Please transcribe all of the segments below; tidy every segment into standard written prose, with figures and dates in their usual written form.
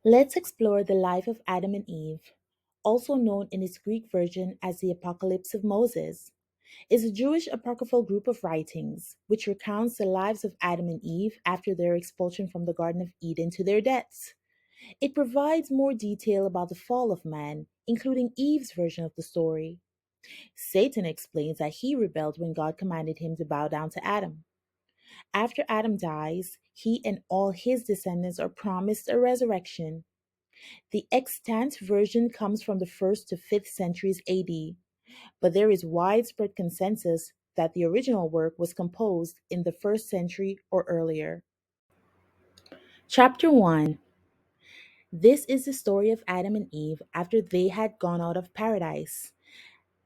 Let's explore the life of Adam and Eve, also known in its Greek version as the Apocalypse of Moses. Is a Jewish apocryphal group of writings which recounts the lives of Adam and Eve after their expulsion from the Garden of Eden to their deaths. It provides more detail about the fall of man, including Eve's version of the story. Satan explains that he rebelled when God commanded him to bow down to Adam. After Adam dies, he and all his descendants are promised a resurrection. The extant version comes from the 1st to 5th centuries AD, but there is widespread consensus that the original work was composed in the 1st century or earlier. Chapter 1. This is the story of Adam and Eve after they had gone out of paradise.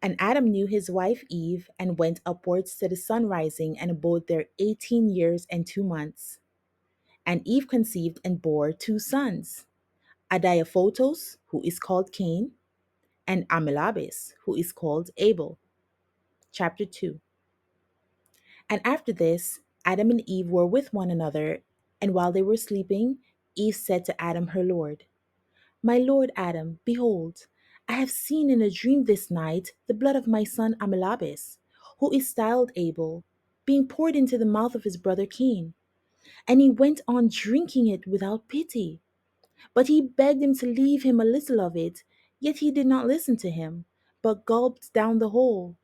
And Adam knew his wife Eve and went upwards to the sun rising and abode there 18 years and 2 months. And Eve conceived and bore two sons, Adiaphotos, who is called Cain, and Amilabis, who is called Abel. Chapter 2. And after this, Adam and Eve were with one another, and while they were sleeping, Eve said to Adam her Lord, My Lord Adam, behold, I have seen in a dream this night the blood of my son Amilabis, who is styled Abel, being poured into the mouth of his brother Cain. And he went on drinking it without pity. But he begged him to leave him a little of it, yet he did not listen to him, but gulped down the whole.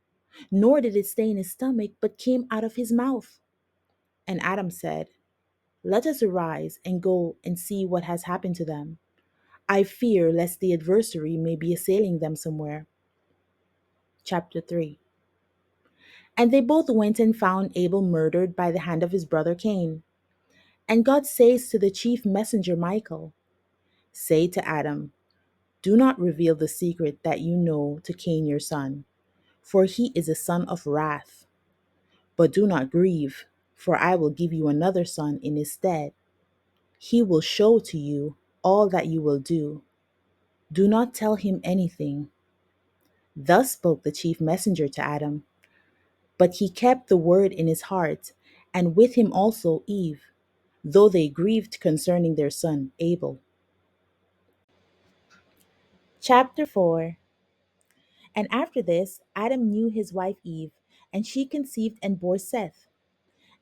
Nor did it stay in his stomach, but came out of his mouth. And Adam said, Let us arise and go and see what has happened to them. I fear lest the adversary may be assailing them somewhere. Chapter 3. And they both went and found Abel murdered by the hand of his brother Cain. And God says to the chief messenger Michael, Say to Adam, Do not reveal the secret that you know to Cain your son, for he is a son of wrath. But do not grieve, for I will give you another son in his stead. He will show to you all that you will do. Do not tell him anything. Thus spoke the chief messenger to Adam. But he kept the word in his heart, and with him also Eve, though they grieved concerning their son Abel. Chapter 4. And after this, Adam knew his wife Eve, and she conceived and bore Seth.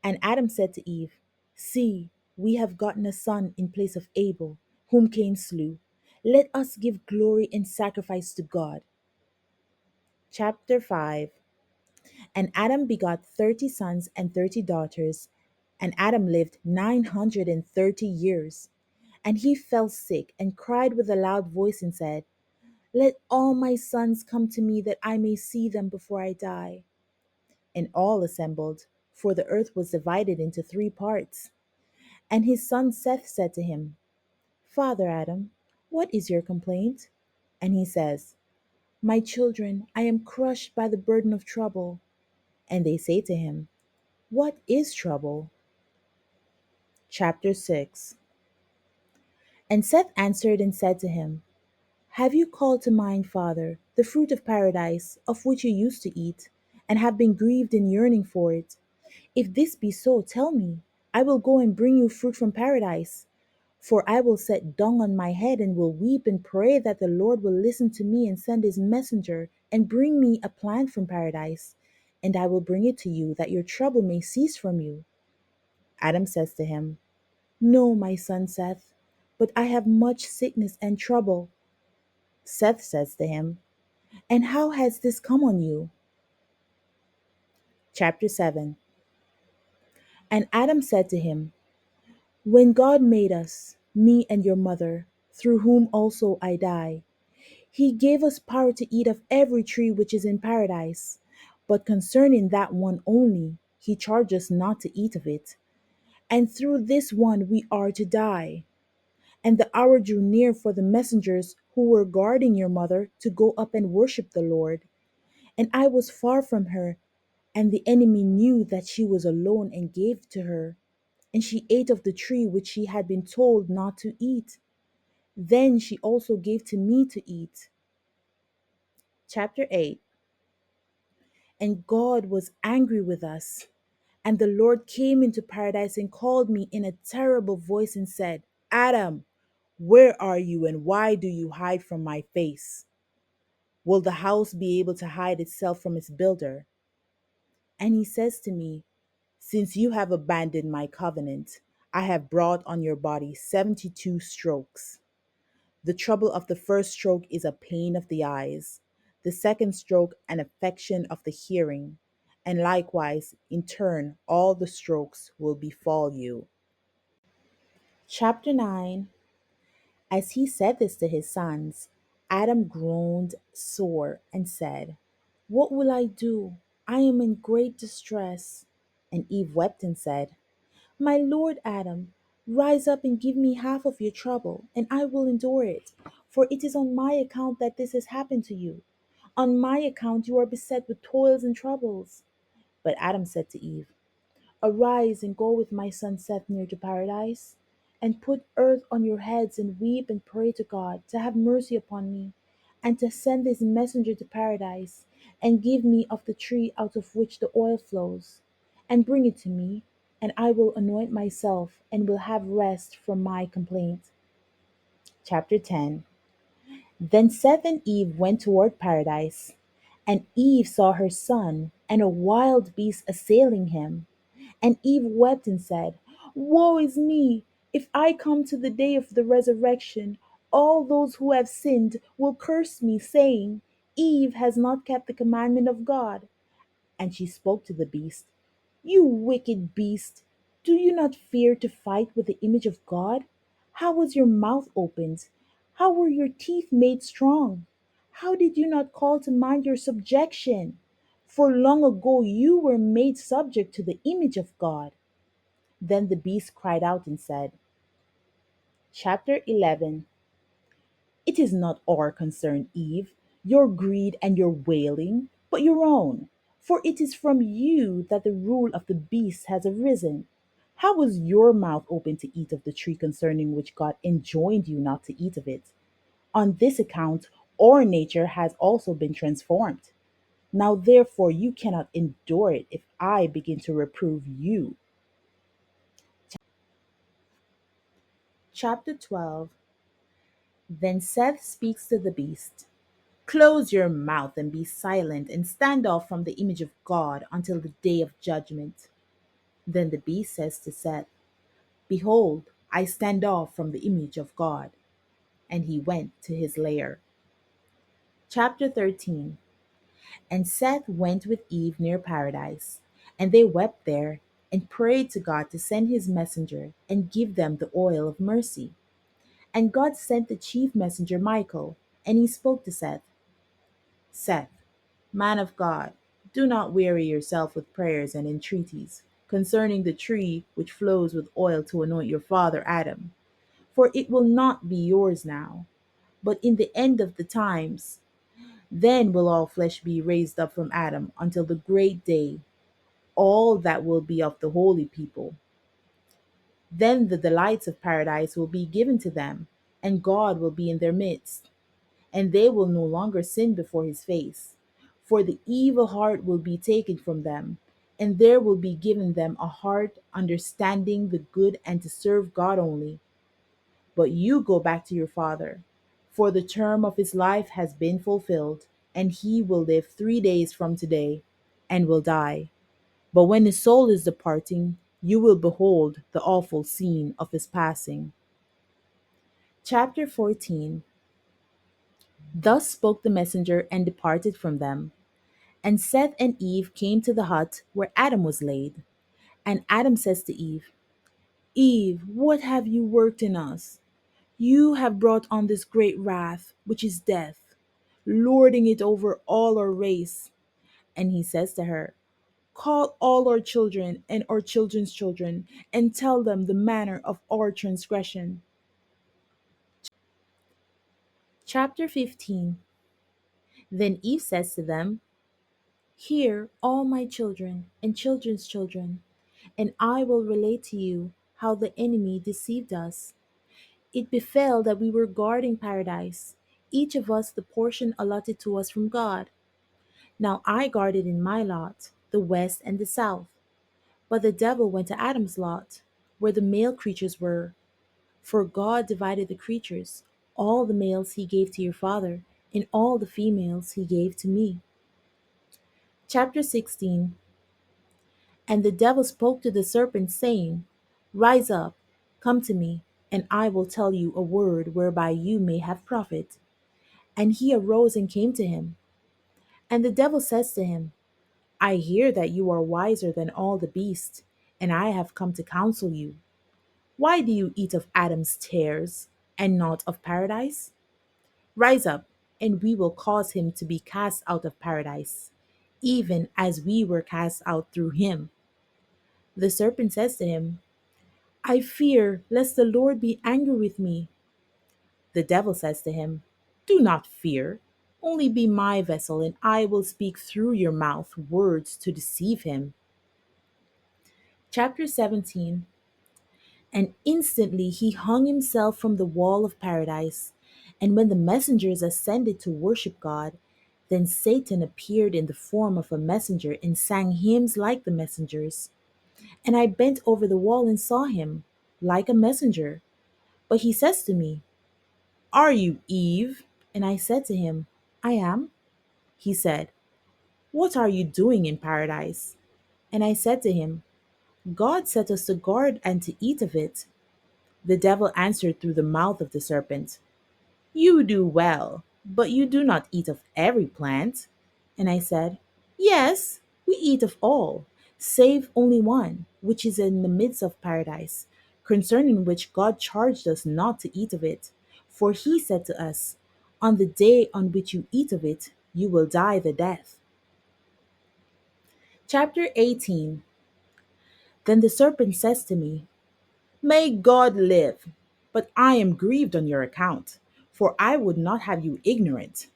And Adam said to Eve, See, we have gotten a son in place of Abel, whom Cain slew. Let us give glory and sacrifice to God. Chapter 5. And Adam begot 30 sons and 30 daughters, and Adam lived 930 years. And he fell sick, and cried with a loud voice, and said, Let all my sons come to me, that I may see them before I die. And all assembled, for the earth was divided into three parts. And his son Seth said to him, Father Adam, what is your complaint? And he says, My children, I am crushed by the burden of trouble. And they say to him, What is trouble? Chapter 6. And Seth answered and said to him, Have you called to mind, Father, the fruit of paradise, of which you used to eat, and have been grieved in yearning for it? If this be so, tell me. I will go and bring you fruit from paradise. For I will set dung on my head, and will weep and pray that the Lord will listen to me and send his messenger, and bring me a plant from paradise. And I will bring it to you, that your trouble may cease from you. Adam says to him, No, my son Seth, but I have much sickness and trouble. Seth says to him, And how has this come on you? Chapter 7. And Adam said to him, When God made us, me and your mother, through whom also I die, he gave us power to eat of every tree which is in paradise. But concerning that one only, he charged us not to eat of it. And through this one we are to die. And the hour drew near for the messengers who were guarding your mother to go up and worship the Lord. And I was far from her, and the enemy knew that she was alone and gave to her. And she ate of the tree which she had been told not to eat. Then she also gave to me to eat. Chapter 8. And God was angry with us. And the Lord came into paradise and called me in a terrible voice and said, Adam, Where are you, and why do you hide from my face? Will the house be able to hide itself from its builder? And he says to me, Since you have abandoned my covenant, I have brought on your body 72 strokes. The trouble of the first stroke is a pain of the eyes, the second stroke, an affection of the hearing, and likewise, in turn, all the strokes will befall you. Chapter 9. As he said this to his sons, Adam groaned sore and said, What will I do? I am in great distress. And Eve wept and said, My lord Adam, rise up and give me half of your trouble, and I will endure it. For it is on my account that this has happened to you. On my account you are beset with toils and troubles. But Adam said to Eve, Arise and go with my son Seth near to paradise, and put earth on your heads, and weep and pray to God to have mercy upon me, and to send his messenger to paradise, and give me of the tree out of which the oil flows, and bring it to me, and I will anoint myself, and will have rest from my complaint. Chapter 10. Then Seth and Eve went toward paradise, and Eve saw her son, and a wild beast assailing him. And Eve wept and said, Woe is me! If I come to the day of the resurrection, all those who have sinned will curse me, saying, Eve has not kept the commandment of God. And she spoke to the beast, You wicked beast, do you not fear to fight with the image of God? How was your mouth opened? How were your teeth made strong? How did you not call to mind your subjection? For long ago you were made subject to the image of God. Then the beast cried out and said, Chapter 11. It is not our concern, Eve, your greed and your wailing, but your own. For it is from you that the rule of the beast has arisen. How was your mouth open to eat of the tree concerning which God enjoined you not to eat of it? On this account, our nature has also been transformed. Now, therefore, you cannot endure it if I begin to reprove you. Chapter 12. Then Seth speaks to the beast. Close your mouth and be silent, and stand off from the image of God until the day of judgment. Then the beast says to Seth, Behold, I stand off from the image of God. And he went to his lair. Chapter 13. And Seth went with Eve near paradise, and they wept there, and prayed to God to send his messenger and give them the oil of mercy. And God sent the chief messenger Michael, and he spoke to Seth. Seth, man of God, do not weary yourself with prayers and entreaties concerning the tree which flows with oil to anoint your father Adam, for it will not be yours now, but in the end of the times. Then will all flesh be raised up from Adam until the great day, all that will be of the holy people. Then the delights of paradise will be given to them, and God will be in their midst, and they will no longer sin before his face. For the evil heart will be taken from them, and there will be given them a heart understanding the good and to serve God only. But you go back to your father, for the term of his life has been fulfilled, and he will live 3 days from today, and will die. But when his soul is departing, you will behold the awful scene of his passing. Chapter 14. Thus spoke the messenger and departed from them. And Seth and Eve came to the hut where Adam was laid. And Adam says to Eve, Eve, what have you worked in us? You have brought on this great wrath, which is death, lording it over all our race. And he says to her, Call all our children and our children's children, and tell them the manner of our transgression. Chapter 15. Then Eve says to them, Hear, all my children and children's children, and I will relate to you how the enemy deceived us. It befell that we were guarding paradise, each of us the portion allotted to us from God. Now I guarded in my lot the west and the south, but the devil went to Adam's lot, where the male creatures were. For God divided the creatures. All the males he gave to your father, and all the females he gave to me. Chapter 16. And the devil spoke to the serpent, saying, Rise up, come to me, and I will tell you a word whereby you may have profit. And he arose and came to him. And the devil says to him, I hear that you are wiser than all the beasts, and I have come to counsel you. Why do you eat of Adam's tares, and not of paradise? Rise up, and we will cause him to be cast out of paradise, even as we were cast out through him. The serpent says to him, I fear lest the Lord be angry with me. The devil says to him, Do not fear, only be my vessel, and I will speak through your mouth words to deceive him. Chapter 17. And instantly he hung himself from the wall of paradise. And when the messengers ascended to worship God, then Satan appeared in the form of a messenger and sang hymns like the messengers. And I bent over the wall and saw him, like a messenger. But he says to me, Are you Eve? And I said to him, I am. He said, What are you doing in paradise? And I said to him, God set us to guard and to eat of it. The devil answered through the mouth of the serpent, You do well, but you do not eat of every plant. And I said, Yes, we eat of all, save only one, which is in the midst of paradise, concerning which God charged us not to eat of it. For he said to us, On the day on which you eat of it, you will die the death. Chapter 18. Then the serpent says to me, May God live, but I am grieved on your account, for I would not have you ignorant.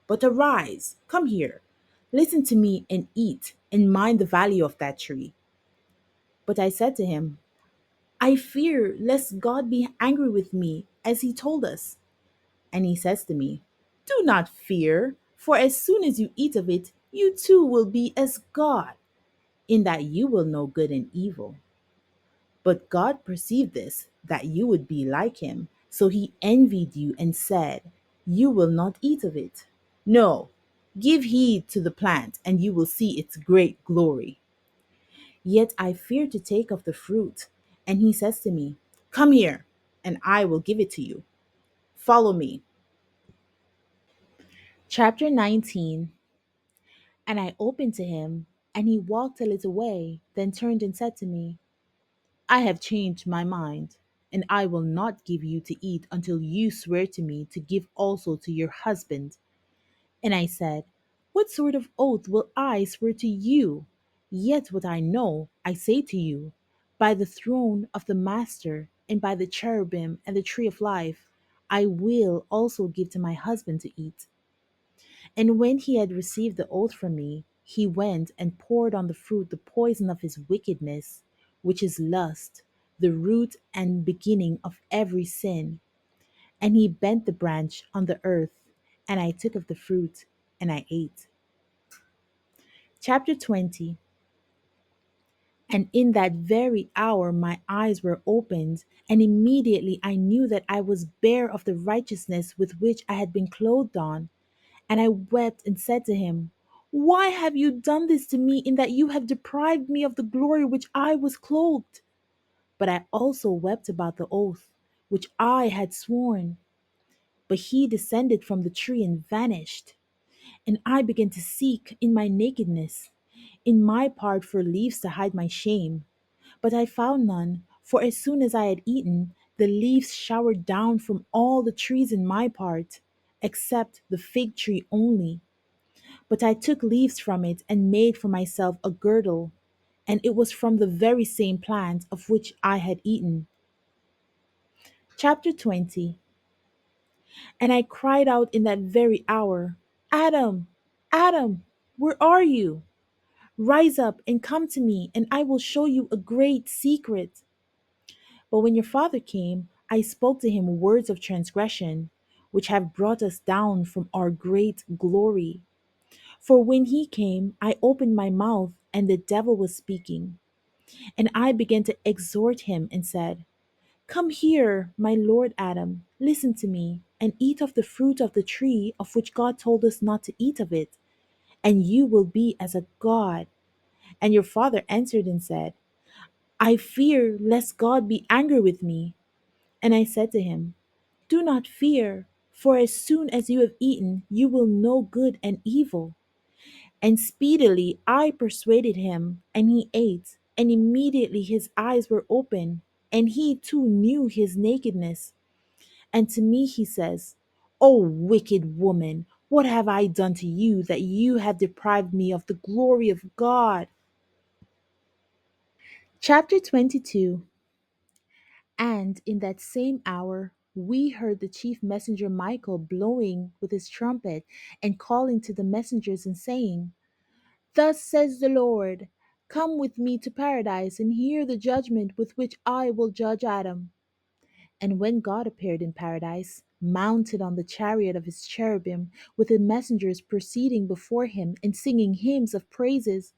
But arise, come here, listen to me and eat, and mind the value of that tree. But I said to him, I fear lest God be angry with me, as he told us. And he says to me, Do not fear, for as soon as you eat of it, you too will be as God, in that you will know good and evil. But God perceived this, that you would be like him. So he envied you and said, You will not eat of it. No, give heed to the plant, and you will see its great glory. Yet I fear to take of the fruit. And he says to me, Come here, and I will give it to you. Follow me. Chapter 19. And I opened to him, and he walked a little way, then turned and said to me, I have changed my mind, and I will not give you to eat until you swear to me to give also to your husband. And I said, What sort of oath will I swear to you? Yet what I know, I say to you, by the throne of the Master, and by the cherubim and the tree of life, I will also give to my husband to eat. And when he had received the oath from me, he went and poured on the fruit the poison of his wickedness, which is lust, the root and beginning of every sin. And he bent the branch on the earth, and I took of the fruit, and I ate. Chapter 20. And in that very hour my eyes were opened, and immediately I knew that I was bare of the righteousness with which I had been clothed on. And I wept and said to him, Why have you done this to me, in that you have deprived me of the glory which I was clothed? But I also wept about the oath which I had sworn. But he descended from the tree and vanished. And I began to seek in my nakedness, in my part for leaves to hide my shame. But I found none, for as soon as I had eaten, the leaves showered down from all the trees in my part, except the fig tree only. But I took leaves from it and made for myself a girdle, and it was from the very same plant of which I had eaten. Chapter 20. And I cried out in that very hour, Adam, Adam, where are you? Rise up and come to me, and I will show you a great secret. But when your father came, I spoke to him words of transgression, which have brought us down from our great glory. For when he came, I opened my mouth, and the devil was speaking. And I began to exhort him and said, Come here, my lord Adam, listen to me, and eat of the fruit of the tree of which God told us not to eat of it, and you will be as a god. And your father answered and said, I fear lest God be angry with me. And I said to him, do not fear, for as soon as you have eaten, you will know good and evil. And speedily I persuaded him, and he ate, and immediately his eyes were open, and he too knew his nakedness. And to me he says, O wicked woman, what have I done to you that you have deprived me of the glory of God? Chapter 22. And in that same hour, we heard the chief messenger Michael blowing with his trumpet and calling to the messengers and saying, thus says the Lord, come with me to paradise and hear the judgment with which I will judge Adam. And when God appeared in paradise, mounted on the chariot of his cherubim, with the messengers proceeding before him and singing hymns of praises,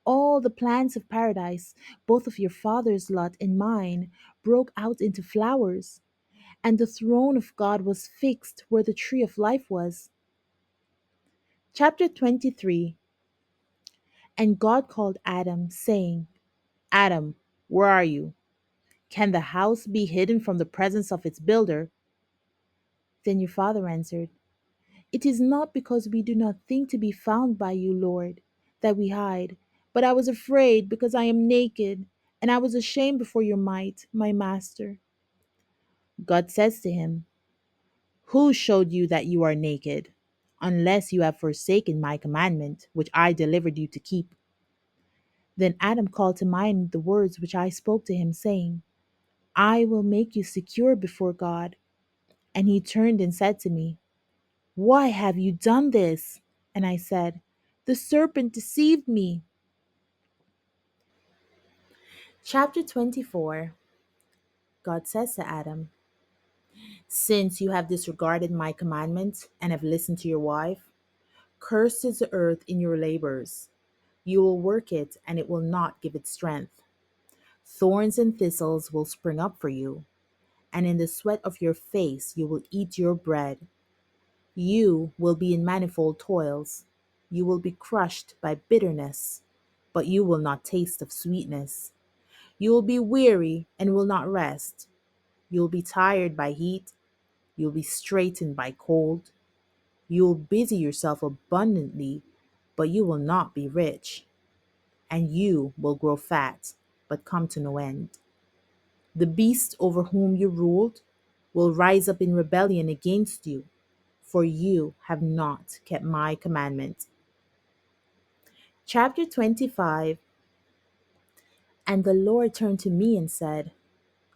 all the plants of paradise, both of your father's lot and mine, broke out into flowers, and the throne of God was fixed where the tree of life was. Chapter 23. And God called Adam, saying, Adam, where are you? Can the house be hidden from the presence of its builder? Then your father answered, it is not because we do not think to be found by you, Lord, that we hide, but I was afraid because I am naked, and I was ashamed before your might, my master. God says to him, who showed you that you are naked? Unless you have forsaken my commandment, which I delivered you to keep. Then Adam called to mind the words which I spoke to him, saying, I will make you secure before God. And he turned and said to me, why have you done this? And I said, the serpent deceived me. Chapter 24. God says to Adam, since you have disregarded my commandments and have listened to your wife, cursed is the earth in your labors. You will work it, and it will not give its strength. Thorns and thistles will spring up for you, and in the sweat of your face you will eat your bread. You will be in manifold toils. You will be crushed by bitterness, but you will not taste of sweetness. You will be weary and will not rest. You will be tired by heat. You will be straitened by cold. You will busy yourself abundantly, but you will not be rich. And you will grow fat, but come to no end. The beast over whom you ruled will rise up in rebellion against you, for you have not kept my commandment. Chapter 25. And the Lord turned to me and said,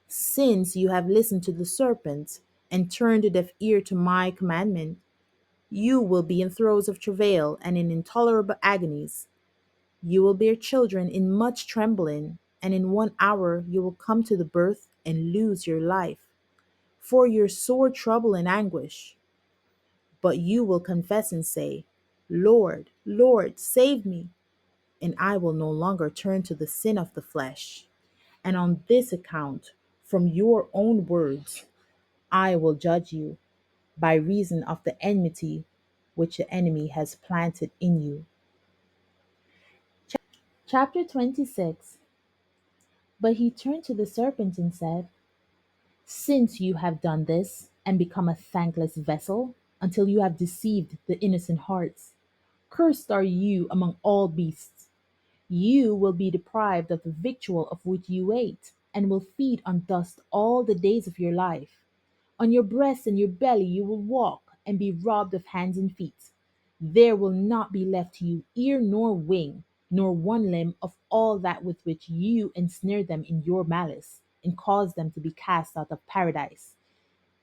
since you have listened to the serpent and turned a deaf ear to my commandment, you will be in throes of travail and in intolerable agonies. You will bear children in much trembling, and in 1 hour you will come to the birth and lose your life, for your sore trouble and anguish. But you will confess and say, Lord, Lord, save me, and I will no longer turn to the sin of the flesh. And on this account, from your own words, I will judge you by reason of the enmity which the enemy has planted in you. Chapter 26. But he turned to the serpent and said, since you have done this and become a thankless vessel until you have deceived the innocent hearts, cursed are you among all beasts. You will be deprived of the victual of which you ate, and will feed on dust all the days of your life. On your breast and your belly you will walk, and be robbed of hands and feet. There will not be left to you ear nor wing, nor one limb of all that with which you ensnared them in your malice, and caused them to be cast out of paradise.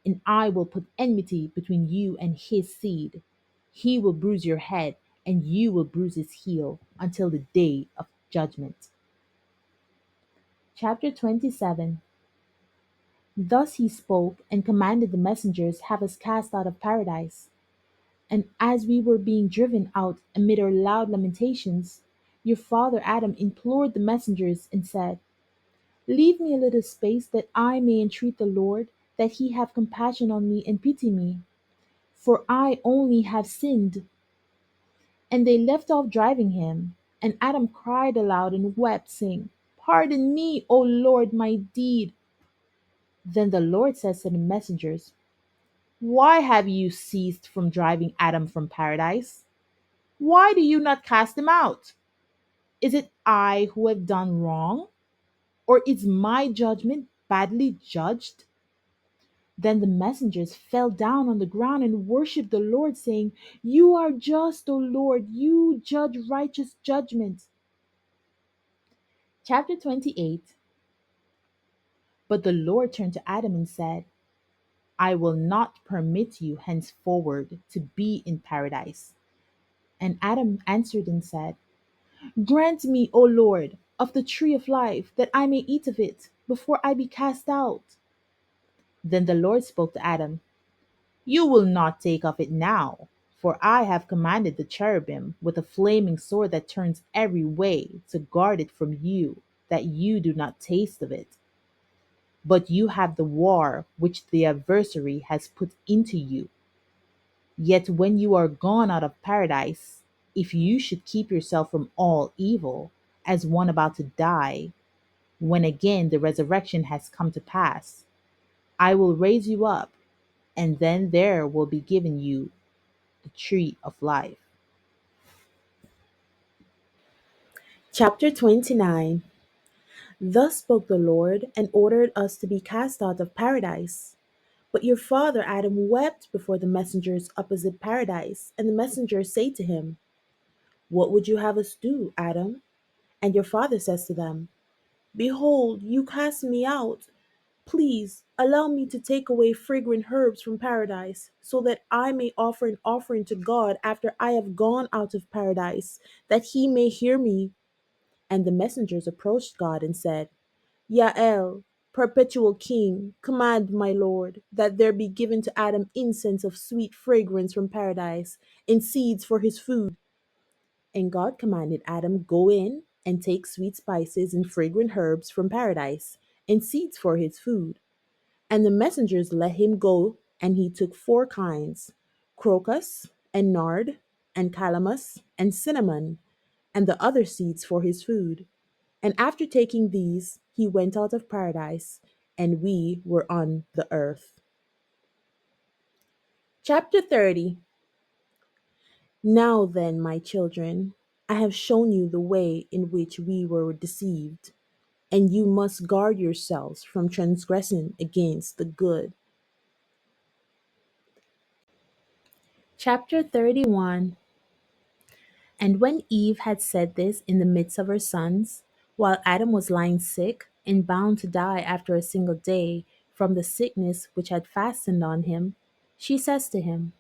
And I will put enmity between you and his seed. He will bruise your head, and you will bruise his heel, until the day of judgment. Chapter 27. Thus he spoke and commanded the messengers have us cast out of paradise. And as we were being driven out amid our loud lamentations, your father Adam implored the messengers and said, Leave me a little space that I may entreat the Lord, that he have compassion on me and pity me, for I only have sinned. And they left off driving him. And Adam cried aloud and wept, saying, Pardon me, O Lord, my deed. Then the Lord says to the messengers, Why have you ceased from driving Adam from paradise? Why do you not cast him out? Is it I who have done wrong? Or is my judgment badly judged? Then the messengers fell down on the ground and worshipped the Lord, saying, You are just, O Lord, you judge righteous judgment. Chapter 28. But the Lord turned to Adam and said, I will not permit you henceforward to be in paradise. And Adam answered and said, Grant me, O Lord, of the tree of life, that I may eat of it before I be cast out. Then the Lord spoke to Adam, You will not take of it now, for I have commanded the cherubim with a flaming sword that turns every way to guard it from you, that you do not taste of it. But you have the war which the adversary has put into you. Yet when you are gone out of paradise, if you should keep yourself from all evil, as one about to die, when again the resurrection has come to pass, I will raise you up, and then there will be given you the tree of life. Chapter 29. Thus spoke the Lord, and ordered us to be cast out of paradise. But your father Adam wept before the messengers opposite paradise, and the messengers say to him, What would you have us do, Adam? And your father says to them, Behold, you cast me out. Please allow me to take away fragrant herbs from paradise, so that I may offer an offering to God after I have gone out of paradise, that he may hear me. And the messengers approached God and said, Yael, perpetual king, command, my lord, that there be given to Adam incense of sweet fragrance from paradise, and seeds for his food. And God commanded Adam, Go in and take sweet spices and fragrant herbs from paradise, and seeds for his food. And the messengers let him go, and he took four kinds: crocus, and nard, and calamus, and cinnamon, and the other seeds for his food. And after taking these, he went out of paradise, and we were on the earth. Chapter 30. Now then, my children, I have shown you the way in which we were deceived, and you must guard yourselves from transgressing against the good. Chapter 31. And when Eve had said this in the midst of her sons, while Adam was lying sick and bound to die after a single day from the sickness which had fastened on him, she says to him,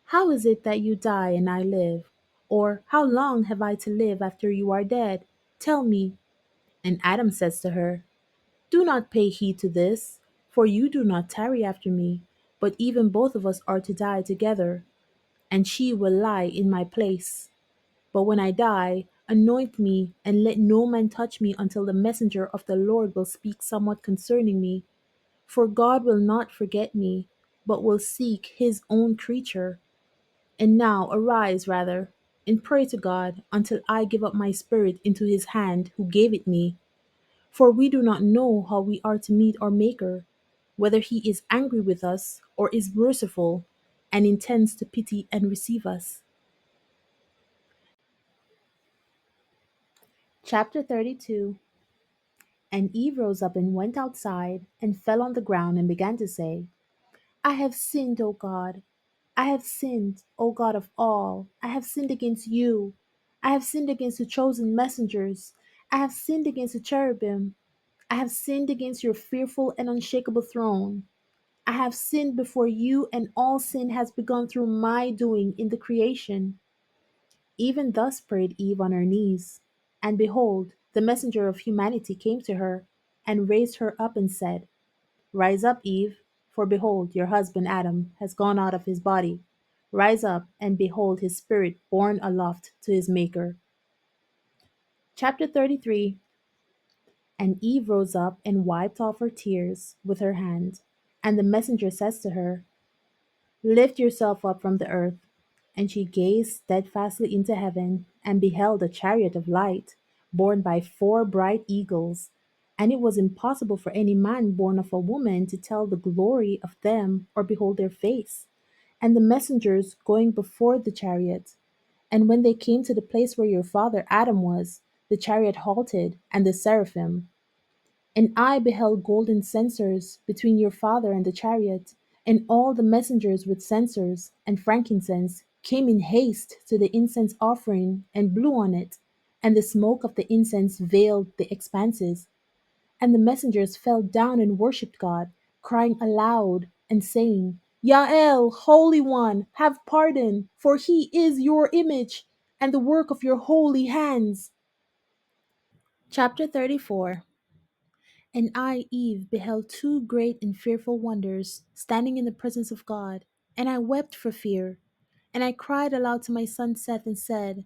How is it that you die and I live? Or how long have I to live after you are dead? Tell me. And Adam says to her, Do not pay heed to this, for you do not tarry after me, but even both of us are to die together, and she will lie in my place. But when I die, anoint me, and let no man touch me until the messenger of the Lord will speak somewhat concerning me. For God will not forget me, but will seek his own creature. And now arise rather, and pray to God until I give up my spirit into his hand who gave it me. For we do not know how we are to meet our Maker, whether he is angry with us or is merciful and intends to pity and receive us. Chapter 32. And Eve rose up and went outside, and fell on the ground, and began to say, I have sinned, O God. I have sinned, O God of all. I have sinned against you. I have sinned against the chosen messengers. I have sinned against the cherubim. I have sinned against your fearful and unshakable throne. I have sinned before you, and all sin has begun through my doing in the creation. Even thus prayed Eve on her knees. And behold, the messenger of humanity came to her, and raised her up and said, Rise up, Eve, for behold, your husband Adam has gone out of his body. Rise up, and behold his spirit borne aloft to his Maker. Chapter 33. And Eve rose up and wiped off her tears with her hand. And the messenger says to her, Lift yourself up from the earth. And she gazed steadfastly into heaven, and beheld a chariot of light, borne by four bright eagles. And it was impossible for any man born of a woman to tell the glory of them or behold their face. And the messengers going before the chariot. And when they came to the place where your father Adam was, the chariot halted, and the seraphim. And I beheld golden censers between your father and the chariot, and all the messengers with censers and frankincense came in haste to the incense offering and blew on it, and the smoke of the incense veiled the expanses. And the messengers fell down and worshipped God, crying aloud and saying, Yael, Holy One, have pardon, for he is your image and the work of your holy hands. Chapter 34. And I, Eve, beheld two great and fearful wonders standing in the presence of God, and I wept for fear. And I cried aloud to my son Seth and said,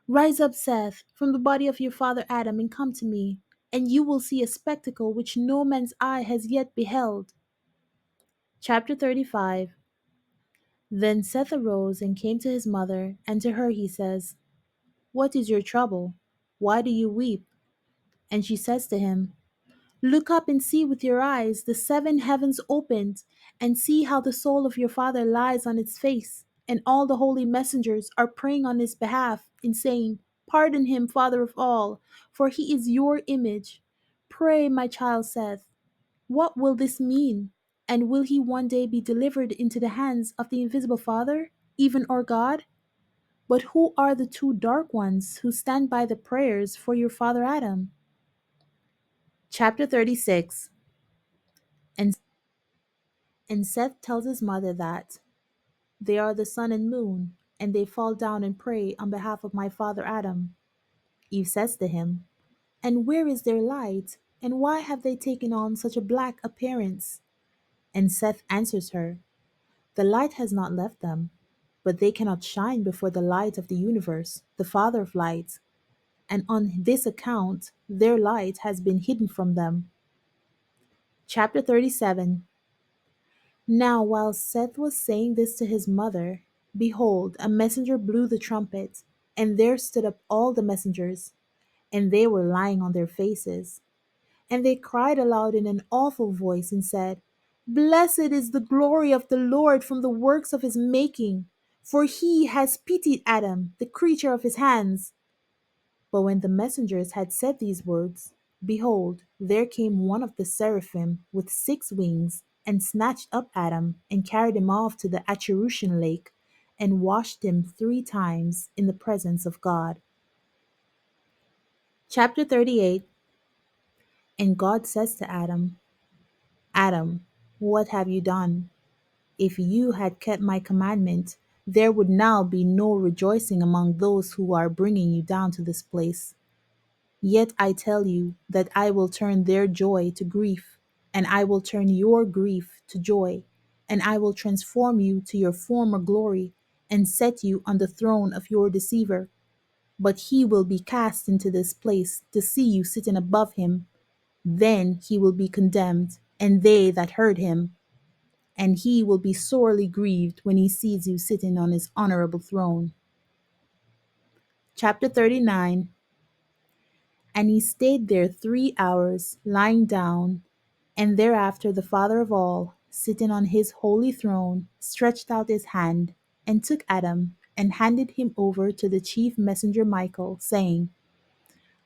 Rise up, Seth, from the body of your father Adam, and come to me, and you will see a spectacle which no man's eye has yet beheld. Chapter 35. Then Seth arose and came to his mother, and to her he says, What is your trouble? Why do you weep? And she says to him, Look up and see with your eyes the seven heavens opened, and see how the soul of your father lies on its face, and all the holy messengers are praying on his behalf, and saying, Pardon him, Father of all, for he is your image. Pray, my child Seth, what will this mean? And will he one day be delivered into the hands of the invisible Father, even our God? But who are the two dark ones who stand by the prayers for your father Adam? Chapter 36. And And Seth tells his mother that they are the sun and moon, and they fall down and pray on behalf of my father Adam. Eve says to him, And where is their light? And why have they taken on such a black appearance? And Seth answers her, The light has not left them, but they cannot shine before the light of the universe, the Father of lights, and on this account their light has been hidden from them. Chapter 37. Now while Seth was saying this to his mother, behold, a messenger blew the trumpet, and there stood up all the messengers, and they were lying on their faces. And they cried aloud in an awful voice and said, Blessed is the glory of the Lord from the works of his making, for he has pitied Adam, the creature of his hands. But when the messengers had said these words, behold, there came one of the seraphim with 6 wings, and snatched up Adam, and carried him off to the Acherusian lake, and washed him 3 times in the presence of God. Chapter 38. And God says to Adam, Adam, what have you done? If you had kept my commandment, there would now be no rejoicing among those who are bringing you down to this place. Yet I tell you that I will turn their joy to grief, and I will turn your grief to joy, and I will transform you to your former glory, and set you on the throne of your deceiver. But he will be cast into this place to see you sitting above him. Then he will be condemned, and they that heard him. And he will be sorely grieved when he sees you sitting on his honorable throne. Chapter 39. And he stayed there 3 hours, lying down. And thereafter the Father of all, sitting on his holy throne, stretched out his hand, and took Adam, and handed him over to the chief messenger Michael, saying,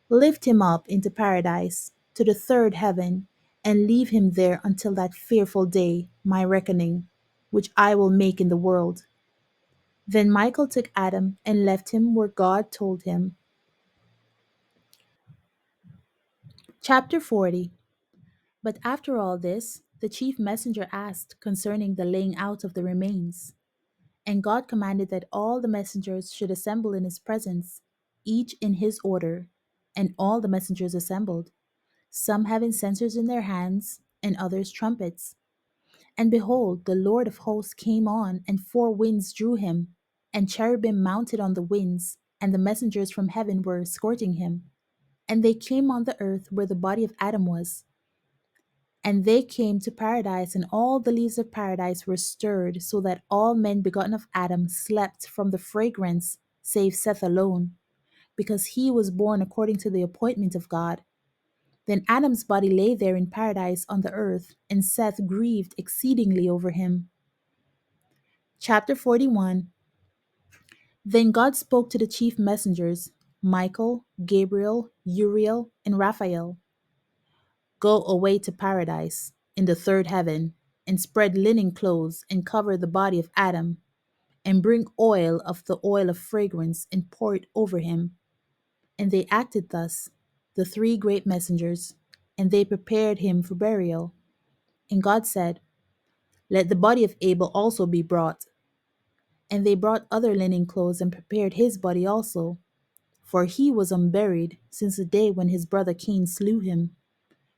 Lift him up into paradise, to the third heaven, and leave him there until that fearful day, my reckoning, which I will make in the world. Then Michael took Adam and left him where God told him. Chapter 40. But after all this, the chief messenger asked concerning the laying out of the remains. And God commanded that all the messengers should assemble in his presence, each in his order. And all the messengers assembled, some having censers in their hands, and others trumpets. And behold, the Lord of hosts came on, and 4 winds drew him, and cherubim mounted on the winds, and the messengers from heaven were escorting him. And they came on the earth where the body of Adam was. And they came to paradise, and all the leaves of paradise were stirred, so that all men begotten of Adam slept from the fragrance, save Seth alone, because he was born according to the appointment of God. Then Adam's body lay there in paradise on the earth, and Seth grieved exceedingly over him. Chapter 41. Then God spoke to the chief messengers, Michael, Gabriel, Uriel, and Raphael. Go away to paradise, in the third heaven, and spread linen clothes, and cover the body of Adam, and bring oil of the oil of fragrance, and pour it over him. And they acted thus, the three great messengers, and they prepared him for burial. And God said, let the body of Abel also be brought. And they brought other linen clothes, and prepared his body also. For he was unburied since the day when his brother Cain slew him.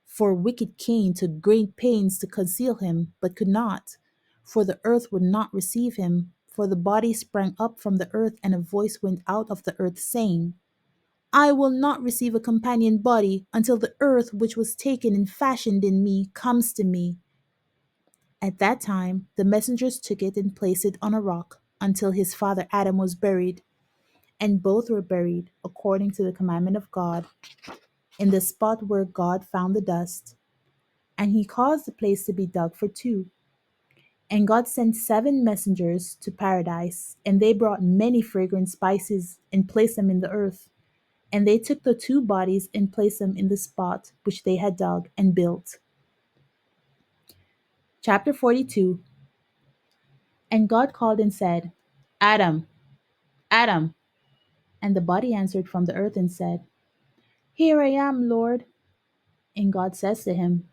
For wicked Cain took great pains to conceal him, but could not, for the earth would not receive him. For the body sprang up from the earth, and a voice went out of the earth, saying, I will not receive a companion body until the earth which was taken and fashioned in me comes to me. At that time the messengers took it and placed it on a rock until his father Adam was buried. And both were buried according to the commandment of God, in the spot where God found the dust. And he caused the place to be dug for two. And God sent 7 messengers to paradise, and they brought many fragrant spices and placed them in the earth. And they took the 2 bodies and placed them in the spot which they had dug and built. Chapter 42. And God called and said, Adam, Adam. And the body answered from the earth and said, Here I am, Lord. And God says to him,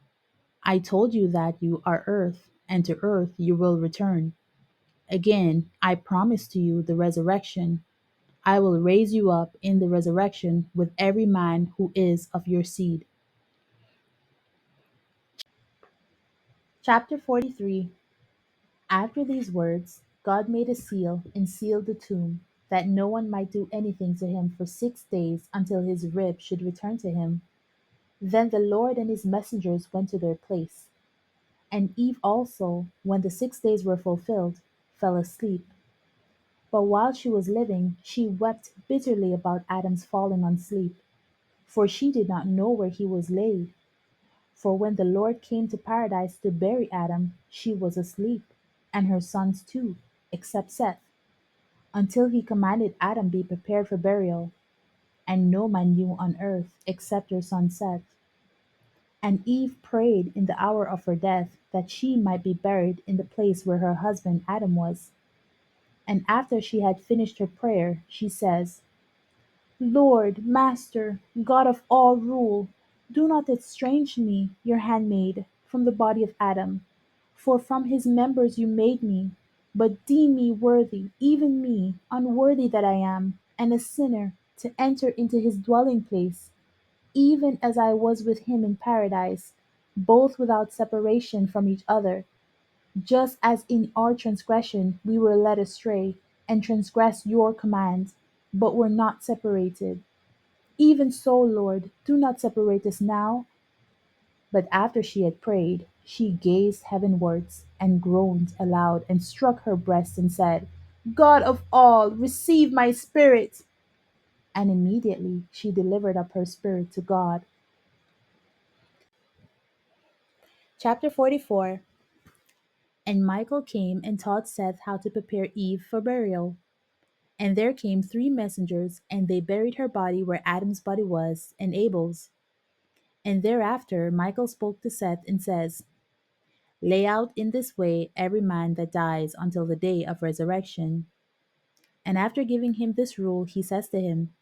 I told you that you are earth, and to earth you will return. Again, I promise to you the resurrection. I will raise you up in the resurrection with every man who is of your seed. Chapter 43. After these words, God made a seal and sealed the tomb, that no one might do anything to him for 6 days until his rib should return to him. Then the Lord and his messengers went to their place. And Eve also, when the 6 days were fulfilled, fell asleep. But while she was living, she wept bitterly about Adam's falling on sleep, for she did not know where he was laid. For when the Lord came to paradise to bury Adam, she was asleep, and her sons too, except Seth, until he commanded Adam be prepared for burial. And no man knew on earth except her son Seth. And Eve prayed in the hour of her death that she might be buried in the place where her husband Adam was. And after she had finished her prayer, she says, Lord, Master, God of all rule, do not estrange me, your handmaid, from the body of Adam, for from his members you made me, but deem me worthy, even me, unworthy that I am, and a sinner, to enter into his dwelling place, even as I was with him in paradise, both without separation from each other, just as in our transgression we were led astray, and transgressed your commands, but were not separated. Even so, Lord, do not separate us now. But after she had prayed, she gazed heavenwards, and groaned aloud, and struck her breast, and said, God of all, receive my spirit. And immediately she delivered up her spirit to God. Chapter 44. And Michael came and taught Seth how to prepare Eve for burial. And there came 3 messengers, and they buried her body where Adam's body was, and Abel's. And thereafter Michael spoke to Seth and says, Lay out in this way every man that dies until the day of resurrection. And after giving him this rule, he says to him,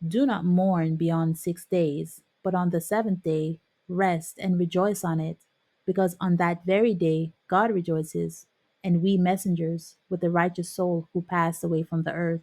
Do not mourn beyond 6 days, but on the seventh day rest and rejoice on it, because on that very day God rejoices, and we messengers, with the righteous soul who passed away from the earth.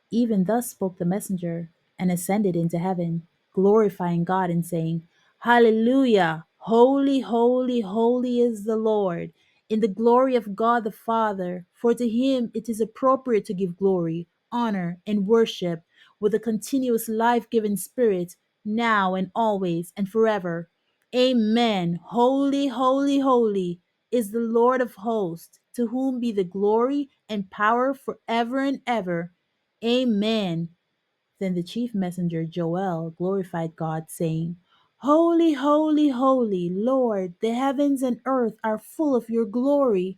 Even thus spoke the messenger, and ascended into heaven, glorifying God and saying, Hallelujah! Holy, holy, holy is the Lord, in the glory of God the Father, for to him it is appropriate to give glory, honor, and worship, with a continuous life giving spirit, now and always and forever. Amen. Holy, holy, holy is the Lord of hosts, to whom be the glory and power forever and ever. Amen. Then the chief messenger Joel glorified God, saying, Holy, holy, holy, Lord, the heavens and earth are full of your glory.